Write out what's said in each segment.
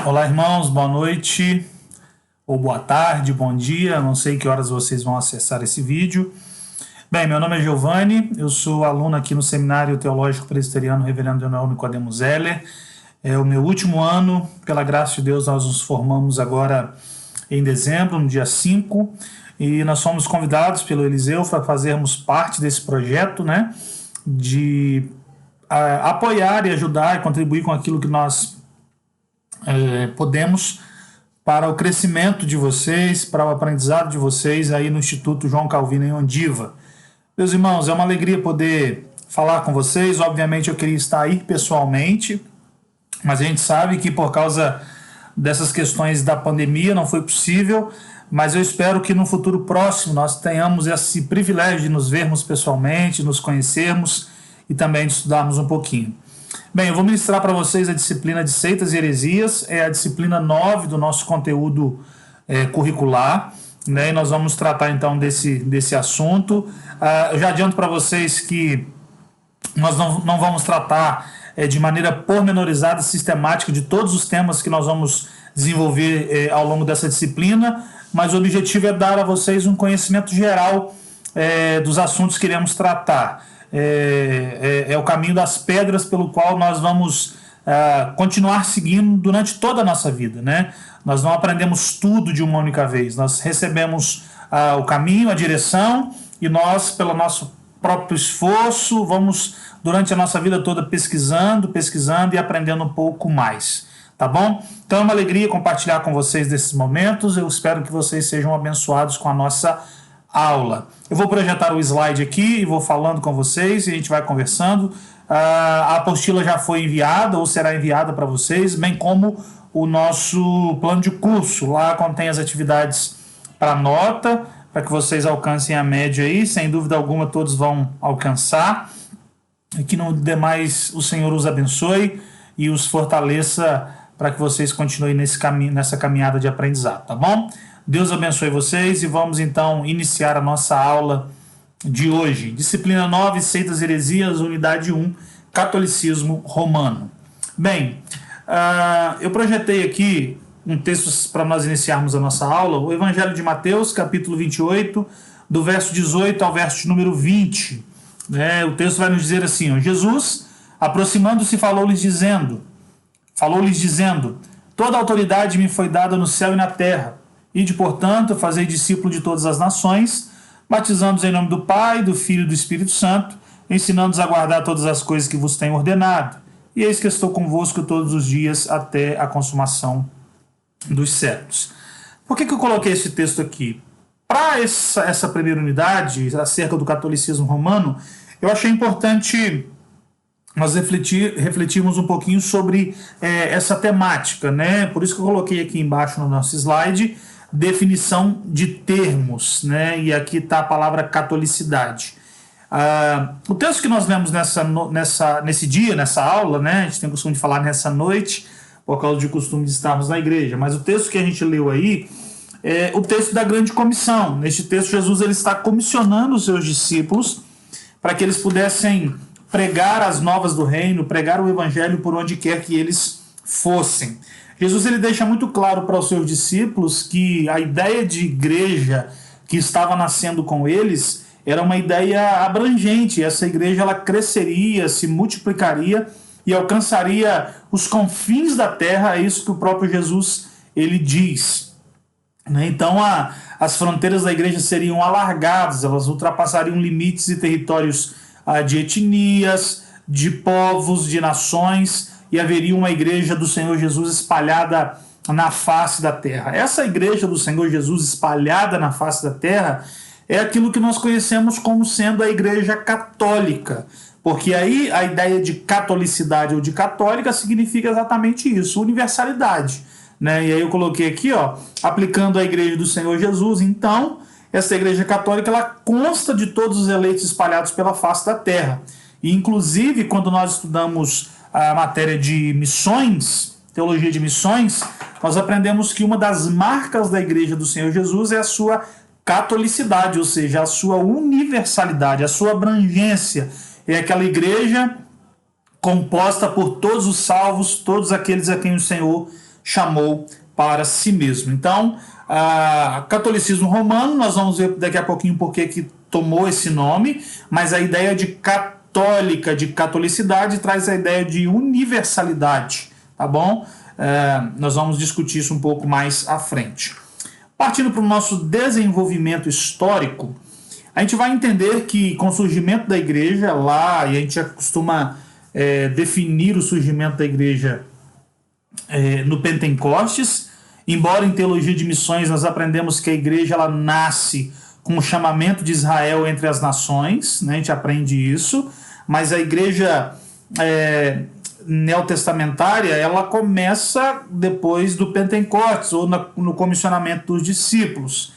Olá, irmãos, boa noite, ou boa tarde, bom dia, não sei que horas vocês vão acessar esse vídeo. Bem, meu nome é Giovanni, eu sou aluno aqui no Seminário Teológico Presbiteriano Reverendo Leonel Nicodemo Zeller. É o meu último ano, pela graça de Deus, nós nos formamos agora em dezembro, no dia 5, e nós fomos convidados pelo Eliseu para fazermos parte desse projeto, né, de apoiar e ajudar e contribuir com aquilo que nós podemos para o crescimento de vocês, para o aprendizado de vocês aí no Instituto João Calvino em Ondiva. Meus irmãos, é uma alegria poder falar com vocês. Obviamente eu queria estar aí pessoalmente, mas a gente sabe que por causa dessas questões da pandemia não foi possível, mas eu espero que no futuro próximo nós tenhamos esse privilégio de nos vermos pessoalmente, nos conhecermos e também de estudarmos um pouquinho. Bem, eu vou ministrar para vocês a disciplina de Seitas e Heresias, é a disciplina 9 do nosso conteúdo curricular, né? E nós vamos tratar então desse assunto. Eu já adianto para vocês que nós não vamos tratar de maneira pormenorizada, sistemática, de todos os temas que nós vamos desenvolver ao longo dessa disciplina, mas o objetivo é dar a vocês um conhecimento geral dos assuntos que iremos tratar. É o caminho das pedras pelo qual nós vamos continuar seguindo durante toda a nossa vida, né? Nós não aprendemos tudo de uma única vez, nós recebemos o caminho, a direção, e nós, pelo nosso próprio esforço, vamos durante a nossa vida toda pesquisando e aprendendo um pouco mais, tá bom? Então é uma alegria compartilhar com vocês desses momentos, eu espero que vocês sejam abençoados com a nossa aula. Eu vou projetar o slide aqui e vou falando com vocês e a gente vai conversando. A apostila já foi enviada ou será enviada para vocês, bem como o nosso plano de curso. Lá contém as atividades para nota, para que vocês alcancem a média aí. Sem dúvida alguma todos vão alcançar. E que no demais o Senhor os abençoe e os fortaleça para que vocês continuem nessa caminhada de aprendizado, tá bom? Deus abençoe vocês e vamos então iniciar a nossa aula de hoje. Disciplina 9, Seitas e Heresias, unidade 1, Catolicismo Romano. Bem, eu projetei aqui um texto para nós iniciarmos a nossa aula, o Evangelho de Mateus, capítulo 28, do verso 18 ao verso número 20. O texto vai nos dizer assim: Jesus, aproximando-se, falou-lhes dizendo, toda a autoridade me foi dada no céu e na terra. Ide, portanto, fazei discípulo de todas as nações, batizando-os em nome do Pai, do Filho e do Espírito Santo, ensinando-os a guardar todas as coisas que vos tenho ordenado. E eis que estou convosco todos os dias até a consumação dos séculos. Por que eu coloquei esse texto aqui? Para essa primeira unidade, acerca do catolicismo romano, eu achei importante nós refletirmos um pouquinho sobre essa temática, né? Por isso que eu coloquei aqui embaixo no nosso slide definição de termos, né? E aqui está a palavra catolicidade. O texto que nós lemos nesse dia, nessa aula, né? A gente tem o costume de falar nessa noite, por causa do costume de estarmos na igreja, mas o texto que a gente leu aí é o texto da grande comissão. Neste texto, Jesus ele está comissionando os seus discípulos para que eles pudessem pregar as novas do reino, pregar o evangelho por onde quer que eles fossem. Jesus ele deixa muito claro para os seus discípulos que a ideia de igreja que estava nascendo com eles era uma ideia abrangente. Essa igreja ela cresceria, se multiplicaria e alcançaria os confins da terra. É isso que o próprio Jesus ele diz. Então as fronteiras da igreja seriam alargadas, elas ultrapassariam limites e territórios de etnias, de povos, de nações, e haveria uma igreja do Senhor Jesus espalhada na face da terra. Essa igreja do Senhor Jesus espalhada na face da terra é aquilo que nós conhecemos como sendo a igreja católica, porque aí a ideia de catolicidade ou de católica significa exatamente isso, universalidade, né? E aí eu coloquei aqui, aplicando a igreja do Senhor Jesus, então essa igreja católica ela consta de todos os eleitos espalhados pela face da terra. E inclusive quando nós estudamos a matéria de missões, teologia de missões, nós aprendemos que uma das marcas da igreja do Senhor Jesus é a sua catolicidade, ou seja, a sua universalidade, a sua abrangência. É aquela igreja composta por todos os salvos, todos aqueles a quem o Senhor chamou para si mesmo. Então, catolicismo romano, nós vamos ver daqui a pouquinho por que tomou esse nome, mas a ideia de católica, de catolicidade, traz a ideia de universalidade, tá bom? Nós vamos discutir isso um pouco mais à frente. Partindo para o nosso desenvolvimento histórico, a gente vai entender que com o surgimento da igreja lá, e a gente costuma definir o surgimento da igreja no Pentecostes, embora em teologia de missões nós aprendemos que a igreja ela nasce com o chamamento de Israel entre as nações, né? A gente aprende isso, mas a igreja neotestamentária ela começa depois do Pentecostes, ou no comissionamento dos discípulos.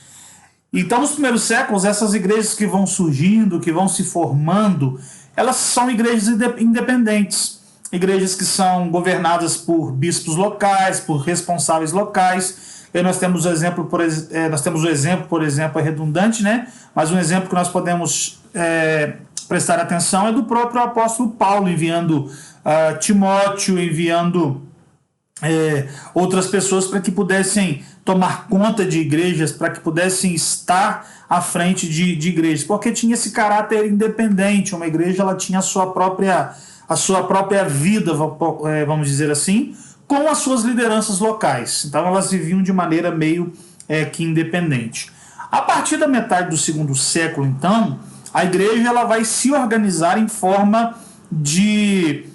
Então, nos primeiros séculos, essas igrejas que vão surgindo, que vão se formando, elas são igrejas independentes. Igrejas que são governadas por bispos locais, por responsáveis locais. E nós temos o exemplo, por exemplo, é redundante, né? Mas um exemplo que nós podemos prestar atenção é do próprio apóstolo Paulo, enviando Timóteo, enviando outras pessoas para que pudessem tomar conta de igrejas, para que pudessem estar à frente de igrejas, porque tinha esse caráter independente. Uma igreja ela tinha a sua própria vida, vamos dizer assim, com as suas lideranças locais. Então elas viviam de maneira meio que independente. A partir da metade do segundo século, então, a igreja ela vai se organizar em forma de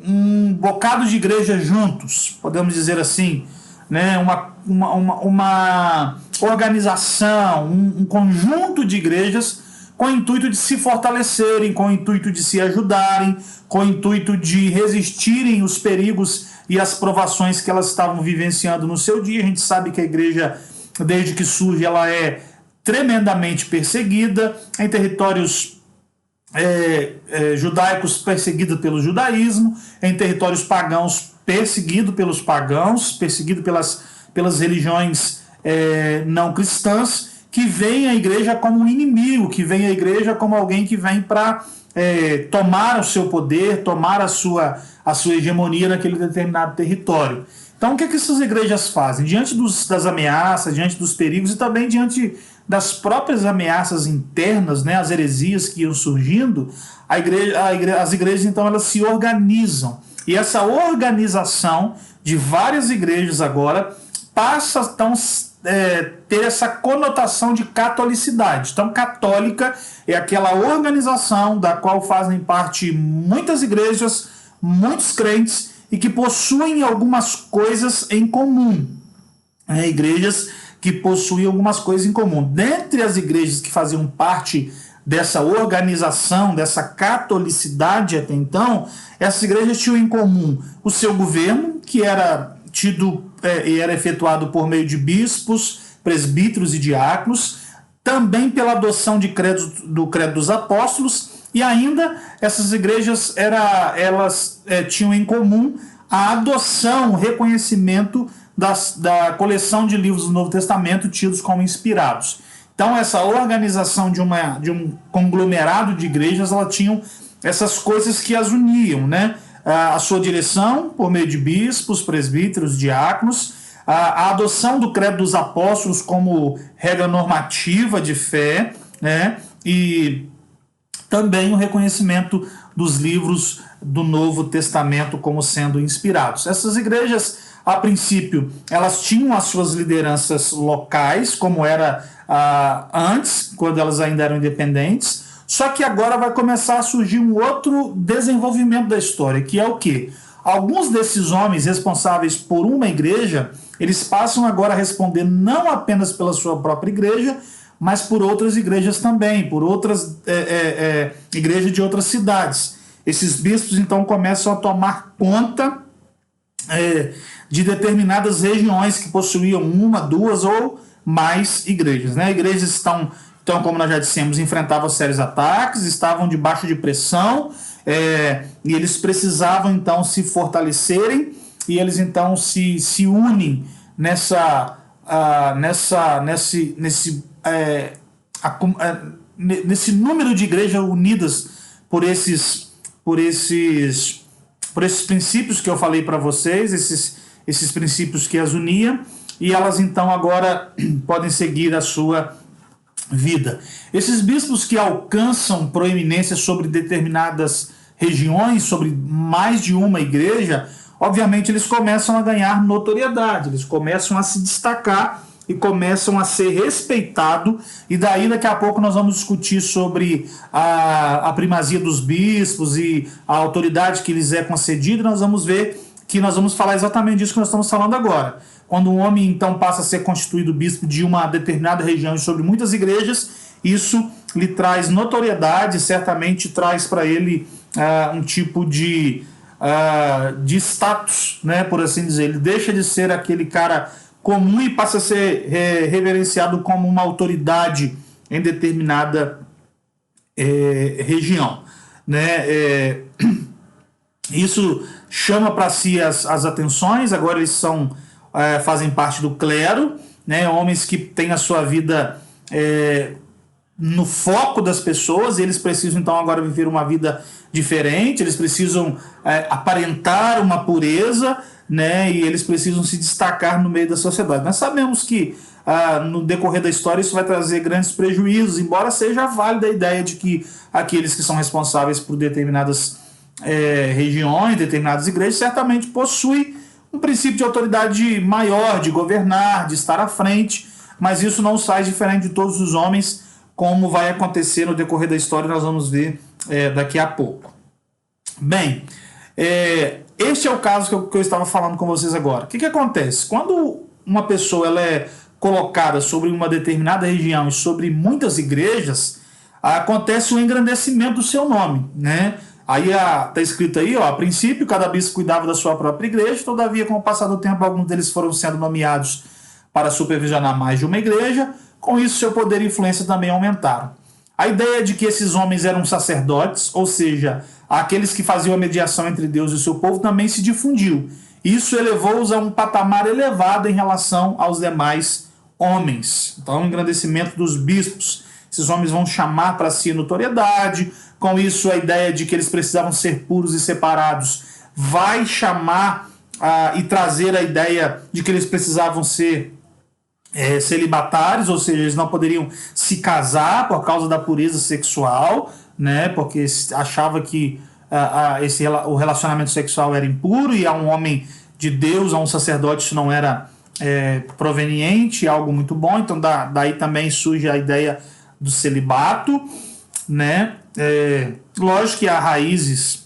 um bocado de igrejas juntos, podemos dizer assim, né? Uma organização, um conjunto de igrejas com o intuito de se fortalecerem, com o intuito de se ajudarem, com o intuito de resistirem os perigos e as provações que elas estavam vivenciando no seu dia. A gente sabe que a igreja, desde que surge, ela é tremendamente perseguida, em territórios judaicos perseguida pelo judaísmo, em territórios pagãos perseguido pelos pagãos, perseguido pelas religiões não cristãs, que veem a igreja como um inimigo, que veem a igreja como alguém que vem para tomar o seu poder, tomar a sua hegemonia naquele determinado território. Então, o que essas igrejas fazem? Diante das ameaças, diante dos perigos e também diante das próprias ameaças internas, né, as heresias que iam surgindo, as igrejas, então, elas se organizam. E essa organização de várias igrejas agora passa, então, ter essa conotação de catolicidade. Então, católica é aquela organização da qual fazem parte muitas igrejas, muitos crentes, e que possuem algumas coisas em comum. Igrejas que possuem algumas coisas em comum. Dentre as igrejas que faziam parte dessa organização, dessa catolicidade até então, essas igrejas tinham em comum o seu governo, que era era efetuado por meio de bispos, presbíteros e diáconos, também pela adoção do credo dos apóstolos, e ainda essas igrejas elas tinham em comum a adoção, o reconhecimento da coleção de livros do Novo Testamento tidos como inspirados. Então essa organização de um conglomerado de igrejas, ela tinham essas coisas que as uniam, né? A sua direção por meio de bispos, presbíteros, diáconos, a adoção do credo dos apóstolos como regra normativa de fé, né? E também o reconhecimento dos livros do Novo Testamento como sendo inspirados. Essas igrejas, a princípio, elas tinham as suas lideranças locais, como era antes, quando elas ainda eram independentes, só que agora vai começar a surgir um outro desenvolvimento da história, que é o quê? Alguns desses homens responsáveis por uma igreja, eles passam agora a responder não apenas pela sua própria igreja, mas por outras igrejas também, por outras igrejas de outras cidades. Esses bispos, então, começam a tomar conta de determinadas regiões que possuíam uma, duas ou mais igrejas, né? Igrejas estão, então, como nós já dissemos, enfrentavam sérios ataques, estavam debaixo de pressão, e eles precisavam, então, se fortalecerem, e eles, então, se unem nesse número de igrejas unidas por esses princípios que eu falei para vocês, esses princípios que as uniam, e elas então agora podem seguir a sua vida. Esses bispos que alcançam proeminência sobre determinadas regiões, sobre mais de uma igreja, obviamente eles começam a ganhar notoriedade, eles começam a se destacar e começam a ser respeitados, e daí daqui a pouco nós vamos discutir sobre a primazia dos bispos e a autoridade que lhes é concedida, e nós vamos ver que nós vamos falar exatamente disso que nós estamos falando agora. Quando um homem então passa a ser constituído bispo de uma determinada região e sobre muitas igrejas, isso lhe traz notoriedade, certamente traz para ele um tipo de status, né, por assim dizer. Ele deixa de ser aquele cara comum e passa a ser reverenciado como uma autoridade em determinada região, né? Isso chama para si as atenções. Agora eles fazem parte do clero, né? Homens que têm a sua vida no foco das pessoas, e eles precisam então agora viver uma vida diferente, eles precisam aparentar uma pureza, né? E eles precisam se destacar no meio da sociedade. Nós sabemos que no decorrer da história isso vai trazer grandes prejuízos, embora seja válida a ideia de que aqueles que são responsáveis por determinadas regiões, determinadas igrejas, certamente possuem um princípio de autoridade maior, de governar, de estar à frente, mas isso não sai diferente de todos os homens, como vai acontecer no decorrer da história, nós vamos ver daqui a pouco. Bem, este é o caso que eu estava falando com vocês agora. O que acontece? Quando uma pessoa ela é colocada sobre uma determinada região e sobre muitas igrejas, acontece o engrandecimento do seu nome, né? Aí está escrito aí, a princípio cada bispo cuidava da sua própria igreja, todavia com o passar do tempo alguns deles foram sendo nomeados para supervisionar mais de uma igreja, com isso seu poder e influência também aumentaram. A ideia de que esses homens eram sacerdotes, ou seja, aqueles que faziam a mediação entre Deus e o seu povo, também se difundiu. Isso elevou-os a um patamar elevado em relação aos demais homens. Então, o engrandecimento dos bispos. Esses homens vão chamar para si notoriedade. Com isso, a ideia de que eles precisavam ser puros e separados vai chamar e trazer a ideia de que eles precisavam ser celibatários, ou seja, eles não poderiam se casar por causa da pureza sexual, né, porque achava que o relacionamento sexual era impuro, e a um homem de Deus, a um sacerdote, isso não era proveniente, algo muito bom. Então daí também surge a ideia do celibato, né? Lógico que há raízes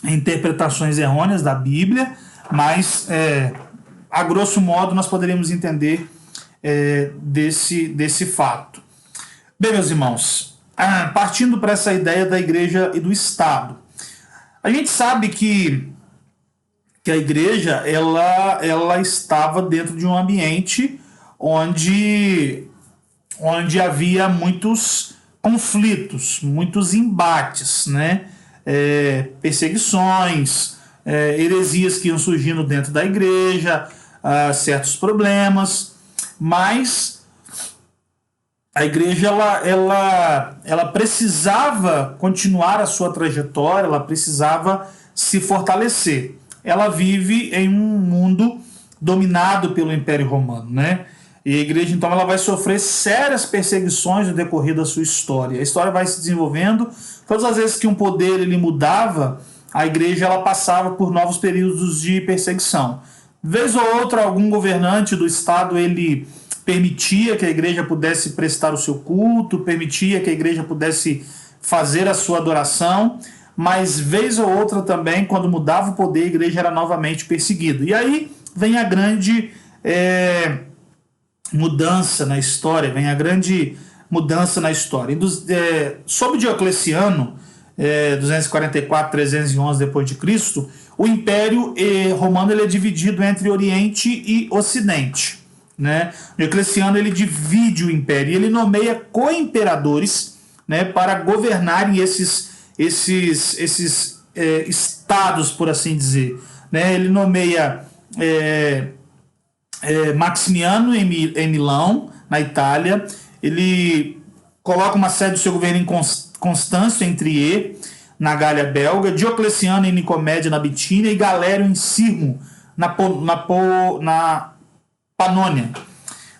em interpretações errôneas da Bíblia, mas a grosso modo nós poderíamos entender desse fato. Bem, meus irmãos, partindo para essa ideia da igreja e do Estado, a gente sabe que a igreja ela estava dentro de um ambiente onde havia muitos conflitos, muitos embates, né? Perseguições, heresias que iam surgindo dentro da igreja, certos problemas, mas a igreja ela precisava continuar a sua trajetória, ela precisava se fortalecer. Ela vive em um mundo dominado pelo Império Romano, né? E a igreja, então, ela vai sofrer sérias perseguições no decorrer da sua história. A história vai se desenvolvendo. Todas as vezes que um poder ele mudava, a igreja ela passava por novos períodos de perseguição. Vez ou outra, algum governante do Estado ele permitia que a igreja pudesse prestar o seu culto, permitia que a igreja pudesse fazer a sua adoração, mas vez ou outra também, quando mudava o poder, a igreja era novamente perseguida. E aí vem a grande mudança na história, sob Diocleciano, 244, 311 depois de Cristo, o Império Romano ele é dividido entre Oriente e Ocidente, né? Diocleciano ele divide o Império e ele nomeia co-imperadores, né, para governarem esses estados, por assim dizer, né? Ele nomeia Maximiano em Milão, na Itália. Ele coloca uma sede do seu governo em Constâncio, em Trier, na Gália belga, Diocleciano em Nicomédia, na Bitínia, e Galério em Sirmo, na Panônia.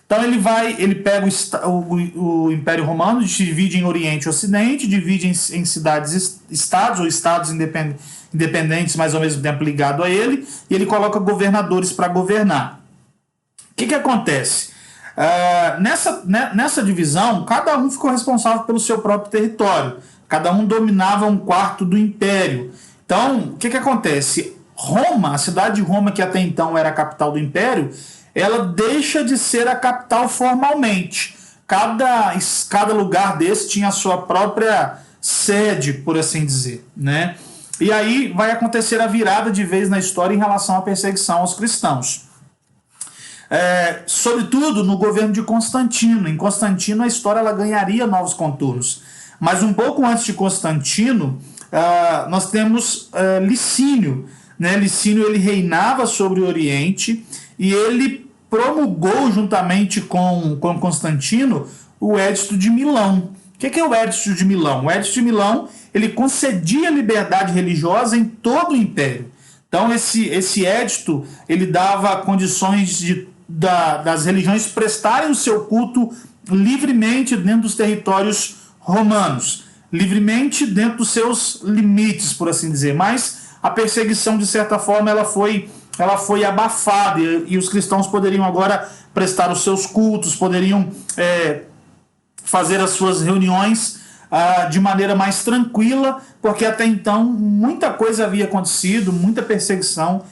Então ele pega o Império Romano, divide em Oriente e Ocidente, divide em estados ou estados independentes, mas ao mesmo tempo ligado a ele, e ele coloca governadores para governar. O que acontece? Nessa divisão, cada um ficou responsável pelo seu próprio território, cada um dominava um quarto do império. Então, o que acontece? Roma, a cidade de Roma, que até então era a capital do império, ela deixa de ser a capital formalmente. Cada lugar desse tinha a sua própria sede, por assim dizer, né? E aí vai acontecer a virada de vez na história em relação à perseguição aos cristãos. Sobretudo no governo de Constantino. Em Constantino a história ela ganharia novos contornos. Mas um pouco antes de Constantino, nós temos Licínio. Né? Licínio ele reinava sobre o Oriente e ele promulgou juntamente com Constantino o Edito de Milão. O que é o Edito de Milão? O Edito de Milão ele concedia liberdade religiosa em todo o império. Então esse edito ele dava condições das religiões prestarem o seu culto livremente dentro dos territórios romanos, livremente dentro dos seus limites, por assim dizer. Mas a perseguição, de certa forma, ela foi abafada e os cristãos poderiam agora prestar os seus cultos, poderiam fazer as suas reuniões de maneira mais tranquila, porque até então muita coisa havia acontecido, muita perseguição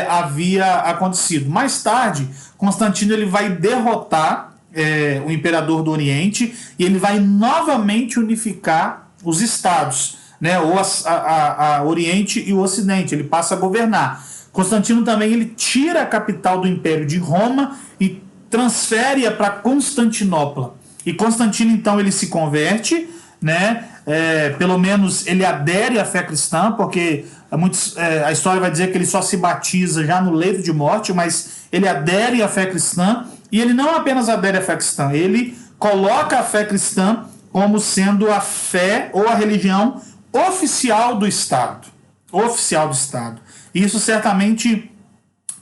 havia acontecido. Mais tarde, Constantino ele vai derrotar o imperador do Oriente e ele vai novamente unificar os estados, né, ou a Oriente e o Ocidente. Ele passa a governar. Constantino também ele tira a capital do Império de Roma e transfere-a para Constantinopla. E Constantino então ele se converte, né? Pelo menos ele adere à fé cristã, porque a história vai dizer que ele só se batiza já no leito de morte, mas ele adere à fé cristã, e ele não apenas adere à fé cristã, ele coloca a fé cristã como sendo a fé ou a religião oficial do Estado. Oficial do Estado. Isso certamente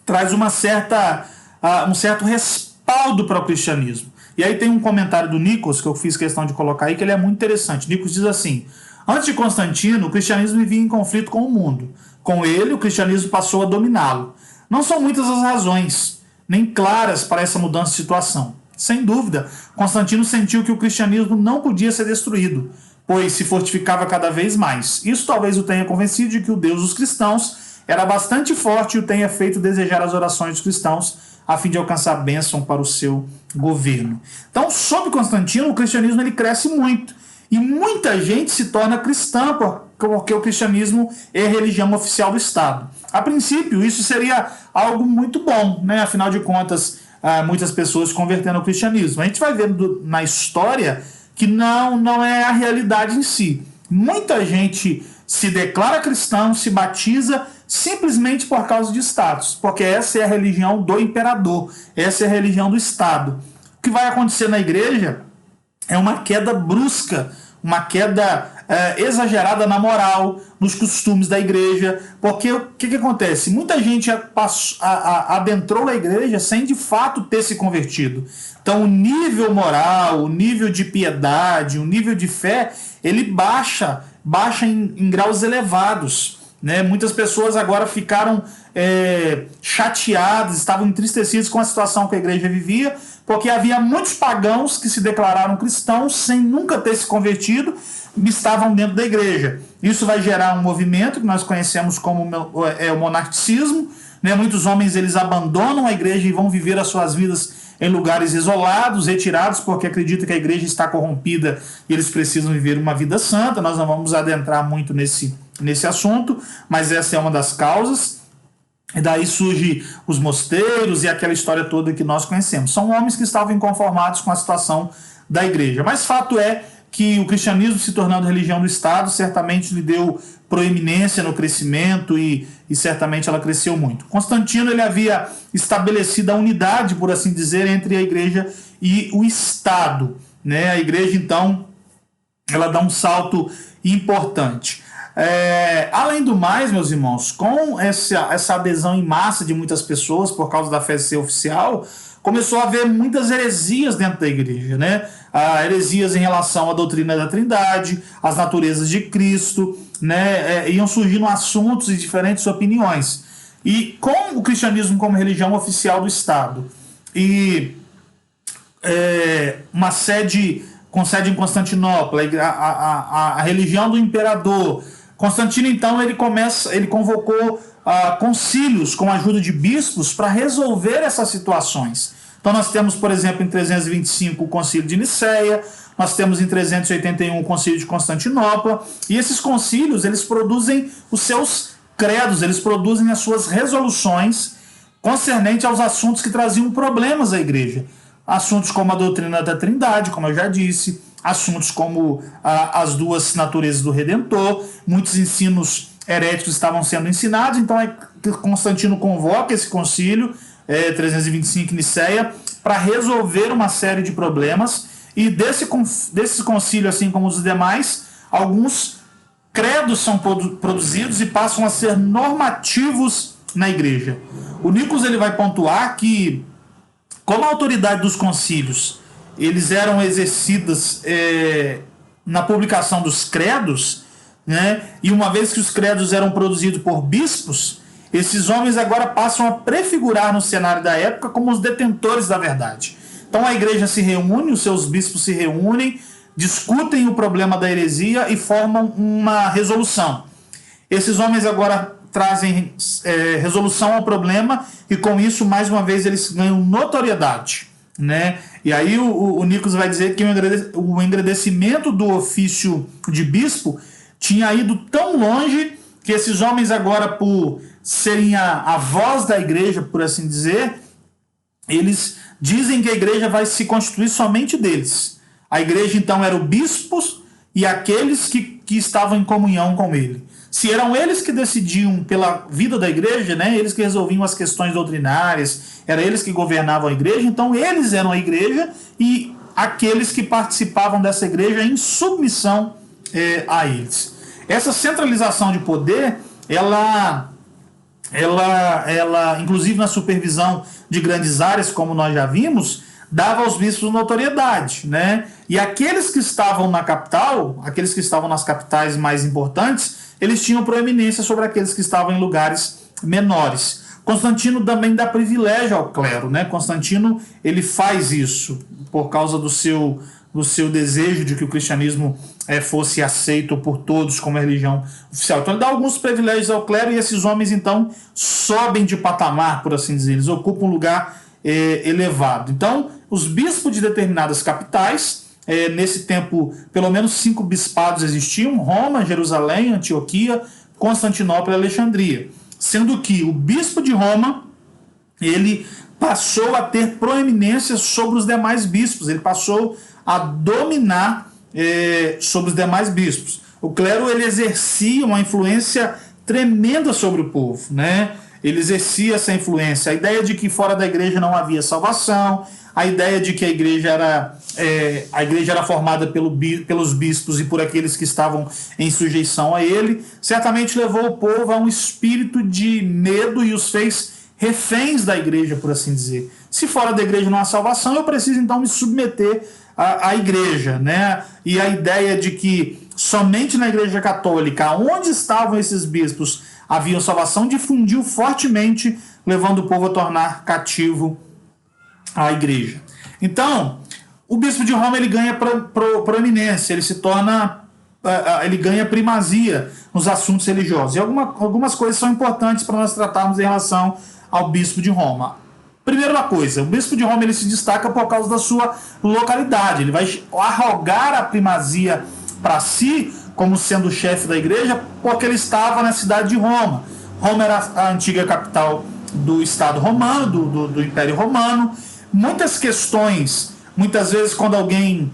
traz um certo respaldo para o cristianismo. E aí tem um comentário do Nicolas, que eu fiz questão de colocar aí, que ele é muito interessante. Nicolas diz assim: antes de Constantino, o cristianismo vivia em conflito com o mundo. Com ele, o cristianismo passou a dominá-lo. Não são muitas as razões, nem claras para essa mudança de situação. Sem dúvida, Constantino sentiu que o cristianismo não podia ser destruído, pois se fortificava cada vez mais. Isso talvez o tenha convencido de que o Deus dos cristãos era bastante forte e o tenha feito desejar as orações dos cristãos a fim de alcançar bênção para o seu governo. Então, sob Constantino, o cristianismo ele cresce muito. E muita gente se torna cristã porque o cristianismo é a religião oficial do Estado. A princípio, isso seria algo muito bom, né? Afinal de contas, muitas pessoas se convertendo ao cristianismo. A gente vai vendo na história que não é a realidade em si. Muita gente se declara cristão, se batiza simplesmente por causa de status, porque essa é a religião do imperador, essa é a religião do Estado. O que vai acontecer na igreja é uma queda brusca, uma queda exagerada na moral, nos costumes da igreja, porque o que acontece? Muita gente adentrou na igreja sem de fato ter se convertido. Então o nível moral, o nível de piedade, o nível de fé, ele baixa em graus elevados. Né? Muitas pessoas agora ficaram chateadas, estavam entristecidas com a situação que a igreja vivia, porque havia muitos pagãos que se declararam cristãos sem nunca ter se convertido, estavam dentro da igreja. Isso vai gerar um movimento que nós conhecemos como o monarquicismo. Né? Muitos homens eles abandonam a igreja e vão viver as suas vidas em lugares isolados, retirados, porque acreditam que a igreja está corrompida e eles precisam viver uma vida santa. Nós não vamos adentrar muito nesse assunto, mas essa é uma das causas. E daí surge os mosteiros e aquela história toda que nós conhecemos. São homens que estavam inconformados com a situação da igreja. Mas fato é que o cristianismo, se tornando religião do Estado, certamente lhe deu proeminência no crescimento e certamente ela cresceu muito. Constantino ele havia estabelecido a unidade, por assim dizer, entre a igreja e o Estado. Né? A igreja, então, ela dá um salto importante. Além do mais, meus irmãos, com essa adesão em massa de muitas pessoas por causa da fé ser oficial, começou a haver muitas heresias dentro da igreja, né? Heresias em relação à doutrina da Trindade, às naturezas de Cristo, né? Iam surgindo assuntos e diferentes opiniões. E com o cristianismo como religião oficial do Estado e uma sede com sede em Constantinopla, a religião do imperador, Constantino, então, ele convocou concílios com a ajuda de bispos para resolver essas situações. Então nós temos, por exemplo, em 325 o concílio de Niceia, nós temos em 381 o concílio de Constantinopla, e esses concílios, eles produzem os seus credos, eles produzem as suas resoluções concernente aos assuntos que traziam problemas à igreja. Assuntos como a doutrina da Trindade, como eu já disse, assuntos como as duas naturezas do Redentor, muitos ensinos heréticos estavam sendo ensinados, então Constantino convoca esse concílio, 325 em Niceia, para resolver uma série de problemas, e desse concílio, assim como os demais, alguns credos são produzidos e passam a ser normativos na igreja. O Nicolas ele vai pontuar que, como a autoridade dos concílios eles eram exercidas na publicação dos credos, né, e uma vez que os credos eram produzidos por bispos, esses homens agora passam a prefigurar no cenário da época como os detentores da verdade. Então a igreja se reúne, os seus bispos se reúnem, discutem o problema da heresia e formam uma resolução. Esses homens agora trazem resolução ao problema e com isso, mais uma vez, eles ganham notoriedade, né? E aí o Nicolas vai dizer que o engrandecimento do ofício de bispo tinha ido tão longe que esses homens agora, por serem a voz da igreja, por assim dizer, eles dizem que a igreja vai se constituir somente deles. A igreja, então, era o bispo e aqueles que estavam em comunhão com ele. Se eram eles que decidiam pela vida da igreja, né, eles que resolviam as questões doutrinárias, eram eles que governavam a igreja, então eles eram a igreja e aqueles que participavam dessa igreja em submissão a eles. Essa centralização de poder, ela inclusive na supervisão de grandes áreas, como nós já vimos, dava aos bispos notoriedade, né? E aqueles que estavam na capital, aqueles que estavam nas capitais mais importantes, eles tinham proeminência sobre aqueles que estavam em lugares menores. Constantino também dá privilégio ao clero, né? Constantino ele faz isso por causa do seu desejo de que o cristianismo fosse aceito por todos como religião oficial. Então ele dá alguns privilégios ao clero e esses homens então sobem de patamar, por assim dizer, eles ocupam um lugar elevado. Então os bispos de determinadas capitais, nesse tempo pelo menos 5 bispados existiam: Roma, Jerusalém, Antioquia, Constantinopla e Alexandria. Sendo que o bispo de Roma, ele passou a ter proeminência sobre os demais bispos, ele passou a dominar sobre os demais bispos. O clero ele exercia uma influência tremenda sobre o povo, né? Ele exercia essa influência. A ideia de que fora da igreja não havia salvação, a ideia de que a igreja era formada pelos bispos e por aqueles que estavam em sujeição a ele, certamente levou o povo a um espírito de medo e os fez reféns da igreja, por assim dizer. Se fora da igreja não há salvação, eu preciso então me submeter à igreja, né? E a ideia de que somente na igreja católica, onde estavam esses bispos, havia salvação, difundiu fortemente, levando o povo a tornar cativo à igreja. Então, o bispo de Roma ele ganha proeminência, ele ganha primazia nos assuntos religiosos. E algumas coisas são importantes para nós tratarmos em relação ao bispo de Roma. Primeira coisa, o bispo de Roma ele se destaca por causa da sua localidade. Ele vai arrogar a primazia para si, como sendo o chefe da igreja, porque ele estava na cidade de Roma. Roma era a antiga capital do Estado romano, do Império Romano. Muitas questões, muitas vezes quando alguém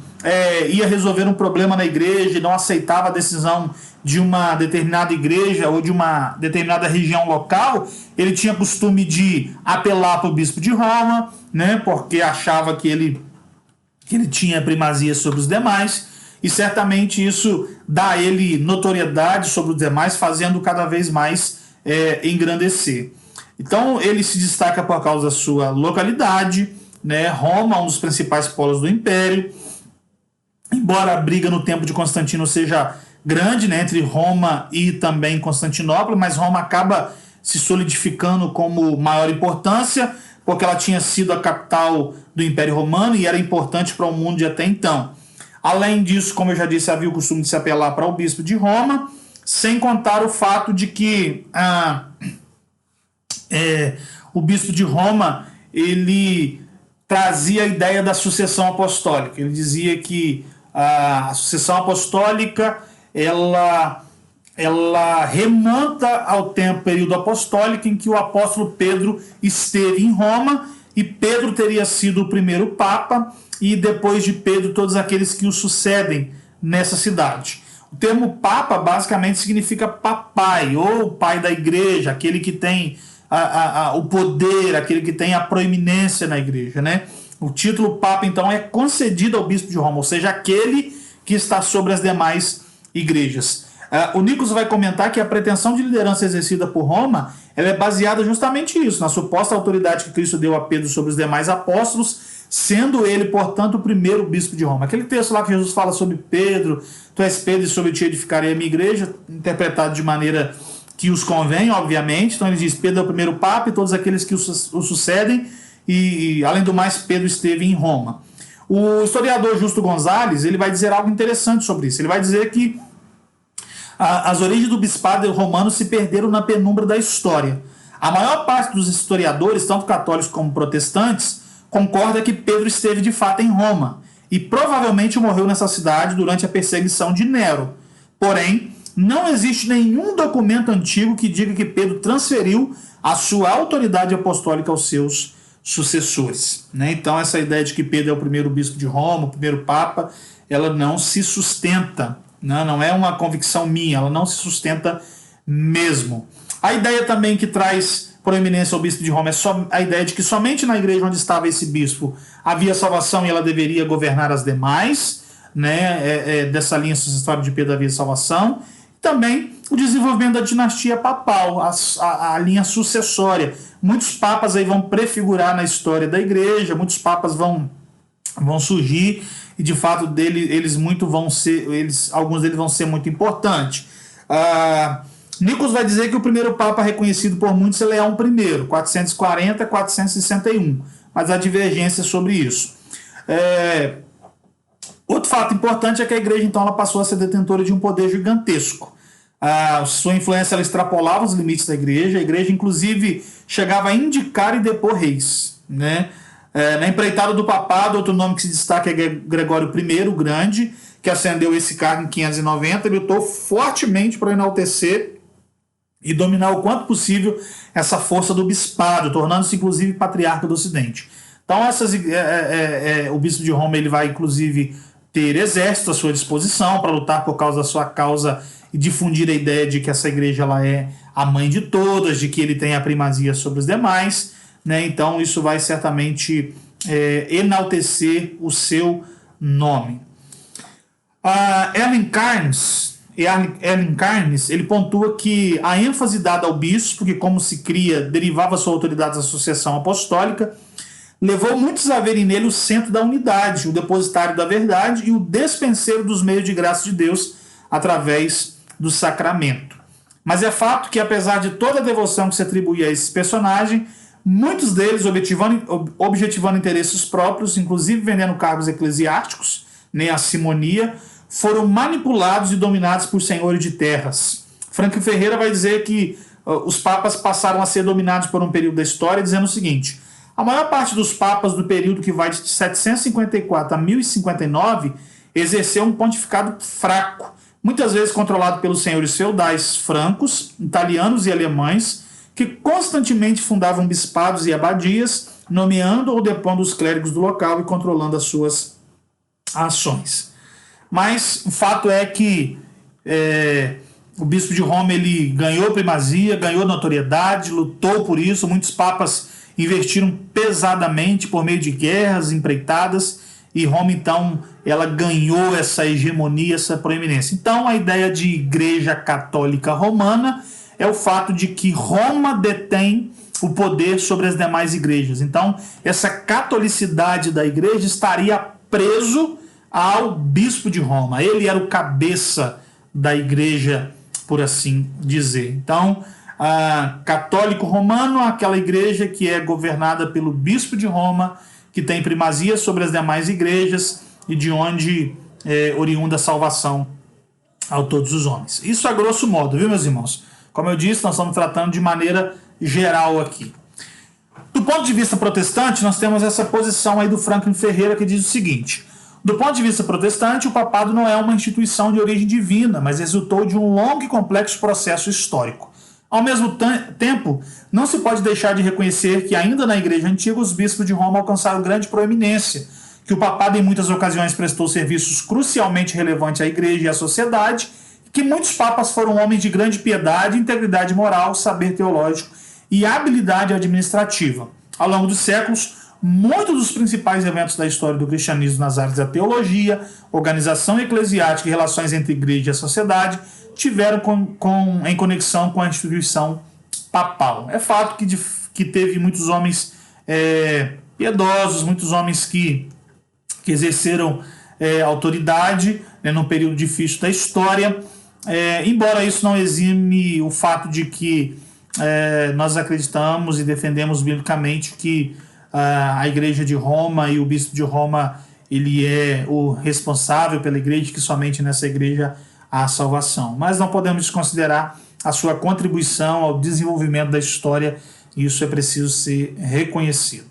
ia resolver um problema na igreja e não aceitava a decisão de uma determinada igreja ou de uma determinada região local, ele tinha costume de apelar para o bispo de Roma, né, porque achava que ele tinha primazia sobre os demais. e certamente isso dá a ele notoriedade sobre os demais, fazendo cada vez mais engrandecer. Então ele se destaca por causa da sua localidade, né? Roma, um dos principais polos do império, embora a briga no tempo de Constantino seja grande, né, entre Roma e também Constantinopla, mas Roma acaba se solidificando como maior importância, porque ela tinha sido a capital do Império Romano e era importante para o mundo de até então. Além disso, como eu já disse, havia o costume de se apelar para o bispo de Roma, sem contar o fato de que o bispo de Roma ele trazia a ideia da sucessão apostólica. Ele dizia que a sucessão apostólica ela remonta ao período apostólico em que o apóstolo Pedro esteve em Roma, e Pedro teria sido o primeiro papa, e depois de Pedro todos aqueles que o sucedem nessa cidade. O termo papa basicamente significa papai, ou pai da igreja, aquele que tem o poder, aquele que tem a proeminência na igreja, né? O título papa então é concedido ao bispo de Roma, ou seja, aquele que está sobre as demais igrejas. O Nicolas vai comentar que a pretensão de liderança exercida por Roma ela é baseada justamente nisso, na suposta autoridade que Cristo deu a Pedro sobre os demais apóstolos, sendo ele, portanto, o primeiro bispo de Roma. Aquele texto lá que Jesus fala sobre Pedro, tu és Pedro e sobre ti edificarei a minha igreja, interpretado de maneira que os convém, obviamente. Então ele diz, Pedro é o primeiro papa e todos aqueles que o sucedem, e além do mais, Pedro esteve em Roma. O historiador Justo Gonzalez ele vai dizer algo interessante sobre isso. Ele vai dizer que as origens do bispado romano se perderam na penumbra da história. A maior parte dos historiadores, tanto católicos como protestantes, concorda que Pedro esteve de fato em Roma e provavelmente morreu nessa cidade durante a perseguição de Nero. Porém, não existe nenhum documento antigo que diga que Pedro transferiu a sua autoridade apostólica aos seus sucessores, né? Então essa ideia de que Pedro é o primeiro bispo de Roma, o primeiro papa, ela não se sustenta, né? Não é uma convicção minha, ela não se sustenta mesmo. A ideia também que traz proeminência ao bispo de Roma é só a ideia de que somente na igreja onde estava esse bispo havia salvação e ela deveria governar as demais, né? Dessa linha sucessória de Pedro havia salvação. Também o desenvolvimento da dinastia papal, a linha sucessória. Muitos papas aí vão prefigurar na história da igreja, muitos papas vão surgir e de fato alguns deles vão ser muito importantes. Nicolas vai dizer que o primeiro papa reconhecido por muitos é Leão I, 440 a 461, mas há divergência sobre isso. Outro fato importante é que a igreja então ela passou a ser detentora de um poder gigantesco. Sua influência ela extrapolava os limites da igreja. A igreja inclusive chegava a indicar e depor reis, né? Na empreitada do papado, outro nome que se destaca é Gregório I, o Grande, que ascendeu esse cargo em 590, ele lutou fortemente para enaltecer e dominar o quanto possível essa força do bispado, tornando-se inclusive patriarca do Ocidente. Então o bispo de Roma ele vai inclusive ter exército à sua disposição para lutar por causa da sua causa e difundir a ideia de que essa igreja ela é a mãe de todas, de que ele tem a primazia sobre os demais, né? Então isso vai certamente enaltecer o seu nome. Ellen Carnes ele pontua que a ênfase dada ao bispo, que como se cria derivava sua autoridade da sucessão apostólica, levou muitos a verem nele o centro da unidade, o depositário da verdade e o despenseiro dos meios de graça de Deus através do sacramento. Mas é fato que, apesar de toda a devoção que se atribuía a esse personagem, muitos deles objetivando interesses próprios, inclusive vendendo cargos eclesiásticos, nem a simonia, foram manipulados e dominados por senhores de terras. Franklin Ferreira vai dizer que os papas passaram a ser dominados por um período da história, dizendo o seguinte: a maior parte dos papas do período que vai de 754 a 1059 exerceu um pontificado fraco, muitas vezes controlado pelos senhores feudais francos, italianos e alemães, que constantemente fundavam bispados e abadias, nomeando ou depondo os clérigos do local e controlando as suas ações. Mas o fato é que o bispo de Roma ele ganhou primazia, ganhou notoriedade, lutou por isso. Muitos papas investiram pesadamente por meio de guerras, empreitadas, e Roma então ela ganhou essa hegemonia, essa proeminência. Então, a ideia de Igreja Católica Romana é o fato de que Roma detém o poder sobre as demais igrejas. Então, essa catolicidade da igreja estaria preso ao bispo de Roma. Ele era o cabeça da igreja, por assim dizer. Então, católico romano, aquela igreja que é governada pelo bispo de Roma, que tem primazia sobre as demais igrejas e de onde oriunda a salvação a todos os homens. Isso a grosso modo, viu, meus irmãos? Como eu disse, nós estamos tratando de maneira geral aqui. Do ponto de vista protestante, nós temos essa posição aí do Franklin Ferreira, que diz o seguinte: do ponto de vista protestante, o papado não é uma instituição de origem divina, mas resultou de um longo e complexo processo histórico. Ao mesmo tempo, não se pode deixar de reconhecer que ainda na Igreja Antiga os bispos de Roma alcançaram grande proeminência, que o papado em muitas ocasiões prestou serviços crucialmente relevantes à Igreja e à sociedade, que muitos papas foram homens de grande piedade, integridade moral, saber teológico e habilidade administrativa. Ao longo dos séculos, muitos dos principais eventos da história do cristianismo nas áreas da teologia, organização eclesiástica e relações entre igreja e sociedade tiveram em conexão com a instituição papal. É fato que teve muitos homens piedosos, muitos homens que exerceram autoridade, né, num período difícil da história, embora isso não exime o fato de que nós acreditamos e defendemos biblicamente que a Igreja de Roma e o Bispo de Roma, ele é o responsável pela Igreja, que somente nessa Igreja há salvação. Mas não podemos desconsiderar a sua contribuição ao desenvolvimento da história, e isso é preciso ser reconhecido.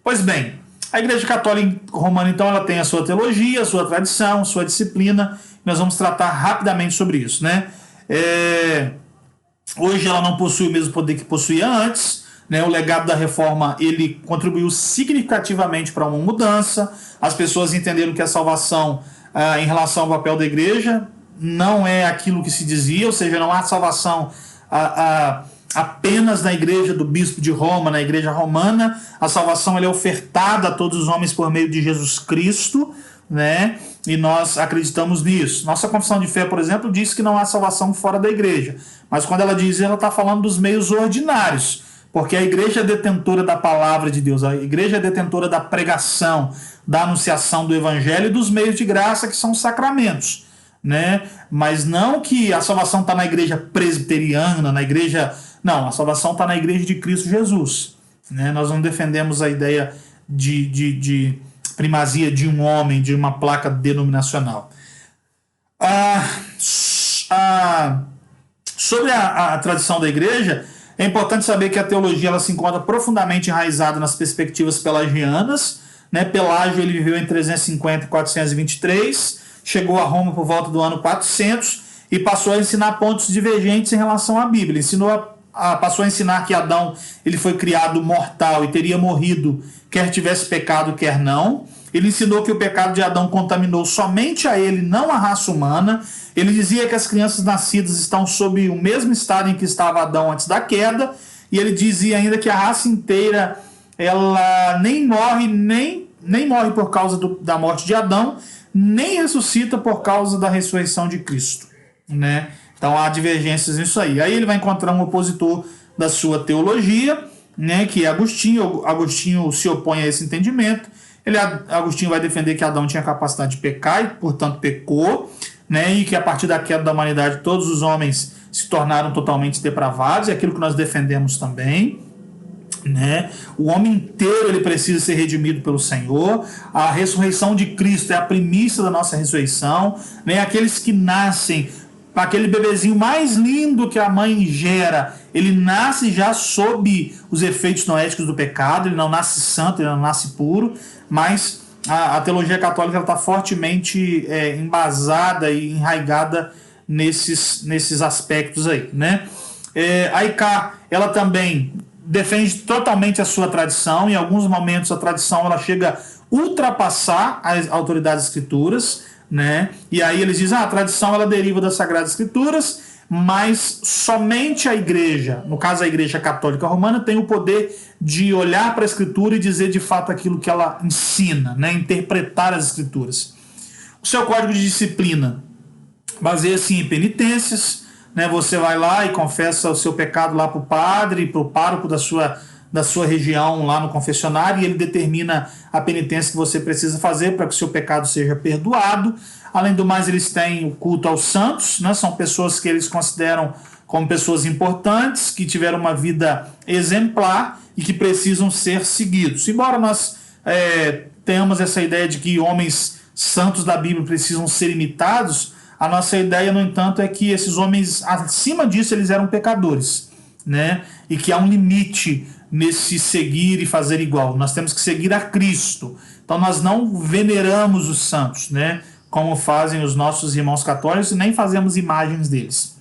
Pois bem, a Igreja Católica Romana, então, ela tem a sua teologia, a sua tradição, a sua disciplina. Nós vamos tratar rapidamente sobre isso, né? Hoje ela não possui o mesmo poder que possuía antes, né? O legado da reforma, ele contribuiu significativamente para uma mudança. As pessoas entenderam que a salvação, em relação ao papel da igreja, não é aquilo que se dizia, ou seja, não há salvação apenas na igreja do bispo de Roma, na igreja romana. A salvação ela é ofertada a todos os homens por meio de Jesus Cristo, né? E nós acreditamos nisso. Nossa confissão de fé, por exemplo, diz que não há salvação fora da igreja, mas quando ela diz, ela está falando dos meios ordinários, porque a igreja é detentora da palavra de Deus, a igreja é detentora da pregação, da anunciação do evangelho e dos meios de graça, que são os sacramentos, né? Mas não que a salvação está na igreja presbiteriana, na igreja... Não, a salvação está na igreja de Cristo Jesus, né? Nós não defendemos a ideia de primazia de um homem, de uma placa denominacional. Sobre a tradição da igreja, é importante saber que a teologia ela se encontra profundamente enraizada nas perspectivas pelagianas, né? Pelágio ele viveu em 350 e 423, chegou a Roma por volta do ano 400 e passou a ensinar pontos divergentes em relação à Bíblia. Passou a ensinar que Adão ele foi criado mortal e teria morrido quer tivesse pecado, quer não. Ele ensinou que o pecado de Adão contaminou somente a ele, não a raça humana. Ele dizia que as crianças nascidas estão sob o mesmo estado em que estava Adão antes da queda. E ele dizia ainda que a raça inteira ela nem morre por causa da morte de Adão, nem ressuscita por causa da ressurreição de Cristo, né? Então há divergências nisso aí. Aí ele vai encontrar um opositor da sua teologia, né, que é Agostinho. Agostinho se opõe a esse entendimento. Agostinho vai defender que Adão tinha capacidade de pecar e, portanto, pecou, né, e que a partir da queda da humanidade todos os homens se tornaram totalmente depravados, é aquilo que nós defendemos também, né? O homem inteiro ele precisa ser redimido pelo Senhor. A ressurreição de Cristo é a primícia da nossa ressurreição, né? Aqueles que nascem, aquele bebezinho mais lindo que a mãe gera, ele nasce já sob os efeitos noéticos do pecado, ele não nasce santo, ele não nasce puro, mas a teologia católica está fortemente embasada e enraigada nesses aspectos aí, né? A IK, ela também defende totalmente a sua tradição. Em alguns momentos a tradição ela chega a ultrapassar as autoridades escrituras, né? E aí eles dizem, a tradição ela deriva das Sagradas Escrituras, mas somente a igreja, no caso a Igreja Católica Romana, tem o poder de olhar para a Escritura e dizer de fato aquilo que ela ensina, né? Interpretar as Escrituras. O seu código de disciplina baseia-se em penitências, né? Você vai lá e confessa o seu pecado lá para o padre, para o pároco da sua região lá no confessionário, e ele determina a penitência que você precisa fazer para que o seu pecado seja perdoado. Além do mais, eles têm o culto aos santos, né? São pessoas que eles consideram como pessoas importantes, que tiveram uma vida exemplar e que precisam ser seguidos. Embora nós tenhamos essa ideia de que homens santos da Bíblia precisam ser imitados, a nossa ideia, no entanto, é que esses homens, acima disso, eles eram pecadores, né? E que há um limite nesse seguir e fazer igual. Nós temos que seguir a Cristo. Então nós não veneramos os santos, né? Como fazem os nossos irmãos católicos, e nem fazemos imagens deles.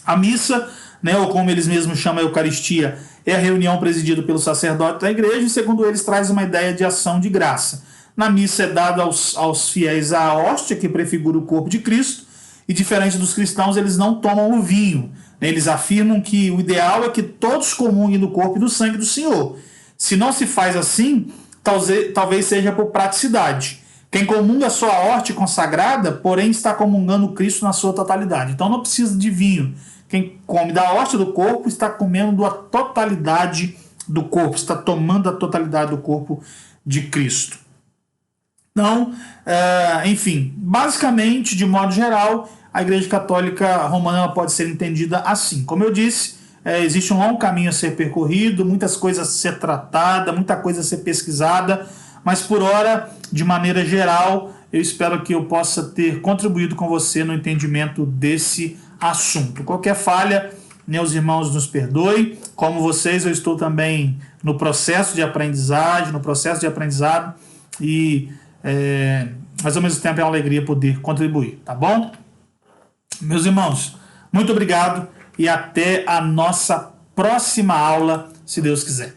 A missa, né, ou como eles mesmos chamam a Eucaristia, é a reunião presidida pelo sacerdote da igreja, e segundo eles traz uma ideia de ação de graça. Na missa é dado aos fiéis a hóstia, que prefigura o corpo de Cristo, e diferente dos cristãos, eles não tomam o vinho. Eles afirmam que o ideal é que todos comunguem do corpo e do sangue do Senhor. Se não se faz assim, talvez seja por praticidade. Quem comunga só a hóstia consagrada, porém está comungando Cristo na sua totalidade. Então não precisa de vinho. Quem come da hóstia do corpo está comendo a totalidade do corpo, está tomando a totalidade do corpo de Cristo. Então, enfim, basicamente, de modo geral, a Igreja Católica Romana pode ser entendida assim. Como eu disse, existe um longo caminho a ser percorrido, muitas coisas a ser tratada, muita coisa a ser pesquisada, mas por hora, de maneira geral, eu espero que eu possa ter contribuído com você no entendimento desse assunto. Qualquer falha, meus irmãos, nos perdoem. Como vocês, eu estou também no processo de aprendizagem, e mas ao mesmo tempo é uma alegria poder contribuir, tá bom? Meus irmãos, muito obrigado e até a nossa próxima aula, se Deus quiser.